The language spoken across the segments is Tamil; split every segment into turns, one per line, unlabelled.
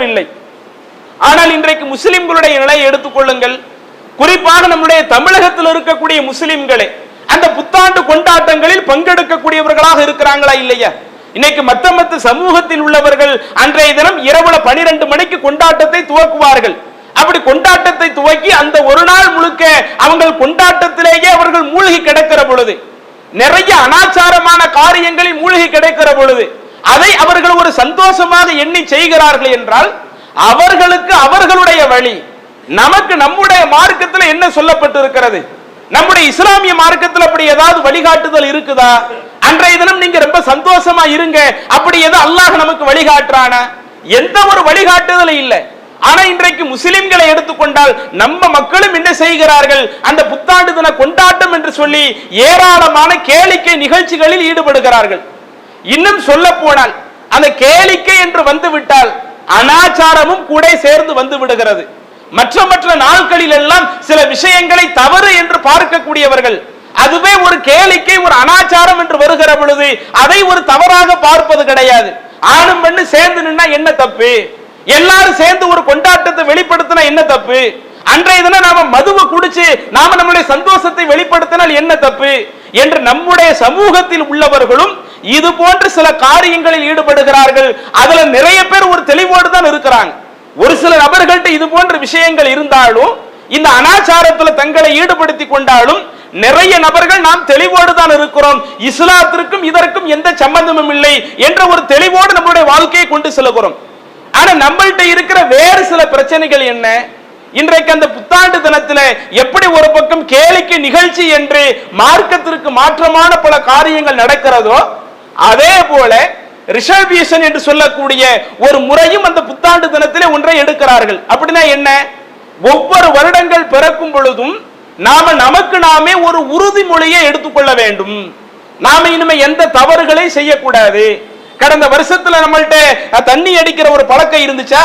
நடக்கவில்லை. ஆனால் இன்றைக்கு முஸ்லிம்களுடைய நிலையை எடுத்துக்கொள்ளுங்கள். குறிப்பாக நம்முடைய தமிழகத்தில் இருக்கக்கூடிய முஸ்லிம்களே அந்த புத்தாண்டு கொண்டாட்டங்களில் பங்கெடுக்கக்கூடியவர்களாக இருக்கிறாங்களா இல்லையா? இன்னைக்கு மத்த சமூகத்தில் உள்ளவர்கள் அன்றைய தினம் இரவுல 12 மணிக்கு கொண்டாட்டத்தை துவக்குவார்கள். அப்படி கொண்டாட்டத்தை துவக்கி அந்த ஒரு நாள் முழுக்க அவங்கள் கொண்டாட்டத்திலேயே அவர்கள் மூழ்கி கிடக்கிற பொழுது, நிறைய அனாச்சாரமான காரியங்களில் மூழ்கி கிடக்கிற பொழுது அதை அவர்கள் ஒரு சந்தோஷமாக எண்ணி செய்கிறார்கள் என்றால் அவர்களுக்கு அவர்களுடைய வழி. நமக்கு நம்முடைய மார்க்கத்தில் என்ன சொல்லப்பட்டிருக்கிறது? நம்முடைய இஸ்லாமிய மார்க்கத்தில் அப்படி ஏதாவது வழிகாட்டுதல் இருக்குதா? அன்றைய தினம் நீங்க ரொம்ப சந்தோஷமா இருங்க அப்படி ஏதோ அல்லாஹ் நமக்கு வழிகாட்டுறானா? எந்த ஒரு வழிகாட்டுதலும் இல்லை. ஆனா இன்றைக்கு முஸ்லிம்களை எடுத்துக்கொண்டால் நம்ம மக்களும் என்ன செய்கிறார்கள்? அந்த புத்தாண்டு தின கொண்டாட்டம் என்று சொல்லி ஏராளமான கேளிக்கை நிகழ்ச்சிகளில் ஈடுபடுகிறார்கள். இன்னும் சொல்ல போனால் அந்த கேளிக்கை என்று வந்துவிட்டால் அனாச்சாரமும் கூட சேர்ந்து வந்து விடுகிறது. மற்ற நாட்களில் எல்லாம் சில விஷயங்களை தவறு என்று பார்க்கக்கூடியவர்கள் அதுவே ஒரு கேளிக்கை ஒரு அனாச்சாரம் என்று வருகிற பொழுது அதை ஒரு தவறாக பார்ப்பது கிடையாது. ஆணும் பெண்ணு சேர்ந்து நின்னா என்ன தப்பு? எல்லாரும் சேர்ந்து ஒரு கொண்டாட்டத்தை வெளிப்படுத்தினா என்ன தப்பு? அன்றைய தினம் நாம மதுவை குடிச்சு நாம நம்முடைய சந்தோஷத்தை வெளிப்படுத்தினால் என்ன தப்பு என்று நம்முடைய சமூகத்தில் உள்ளவர்களும் இது போன்ற சில காரியங்களில் ஈடுபடுகிறார்கள். அதுல நிறைய பேர் ஒரு தெளிவோடு தான் இருக்கிறாங்க. ஒரு சில நபர்கள்ட்ட இது போன்ற விஷயங்கள் இருந்தாலும் இந்த அனாச்சாரத்தில் தங்களை ஈடுபடுத்திக் கொண்டாலும் நிறைய நபர்கள் நாம் தெளிவோடு தான் இருக்கிறோம். இஸ்லாத்திற்கும் இதற்கும் எந்த சம்பந்தமும் இல்லை என்ற ஒரு தெளிவோடு நம்முடைய வாழ்க்கையை கொண்டு செல்கிறோம். ஆனா நம்மள்ட்ட இருக்கிற வேறு சில பிரச்சனைகள் என்ன? இன்றைக்கு அந்த புத்தாண்டு தினத்தில் எப்படி ஒரு பக்கம் கேளிக்கை நிகழ்ச்சி என்று மார்க்கத்திற்கு மாற்றமான பல காரியங்கள் நடக்கிறதோ அதே போல ரிசர்வேஷன் என்று சொல்லக்கூடிய ஒரு முறையும் அந்த புத்தாண்டு தினத்திலே ஒன்றை எடுக்கிறார்கள். அப்படின்னா என்ன? ஒவ்வொரு வருடங்கள் பிறக்கும் பொழுதும் நமக்கு நாமே ஒரு உறுதிமொழியை எடுத்துக்கொள்ள வேண்டும். நாம இனிமே எந்த தவறுகளை செய்யக்கூடாது. கடந்த வருஷத்துல நம்மள்ட்ட தண்ணி அடிக்கிற ஒரு பழக்கம் இருந்துச்சா?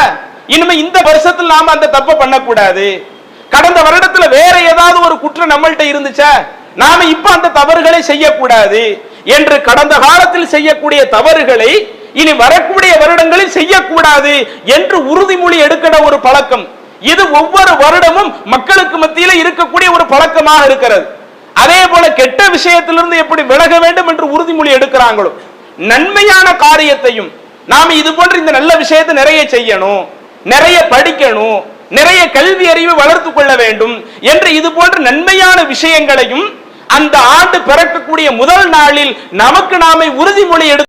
இனிமே இந்த வருஷத்துல நாம அந்த தப்பை பண்ணக்கூடாது. கடந்த வருடத்துல வேற ஏதாவது ஒரு குற்றம் நம்மள்ட்ட இருந்துச்சா? நாம இப்ப அந்த தவறுகளை செய்யக்கூடாது என்று கடந்த காலத்தில் செய்யக்கூடிய தவறுகளை இனி வரக்கூடிய வருடங்களில் செய்யக்கூடாது என்று உறுதிமொழி எடுக்கிற ஒரு பழக்கம் இது ஒவ்வொரு வருடமும் மக்களுக்கு மத்தியில் இருக்கக்கூடிய ஒரு பழக்கமாக இருக்கிறது. அதே போல கெட்ட விஷயத்திலிருந்து எப்படி விலக வேண்டும் என்று உறுதிமொழி எடுக்கிறாங்களோ நன்மையான காரியத்தையும் நாம இது போன்ற இந்த நல்ல விஷயத்தை நிறைய செய்யணும், நிறைய படிக்கணும், நிறைய கல்வி அறிவை வளர்த்துக் கொள்ள வேண்டும் என்று இது போன்ற நன்மையான விஷயங்களையும் அந்த ஆண்டு பிறக்கக்கூடிய முதல் நாளில் நமக்கு நாமே உறுதிமொழி எடுத்து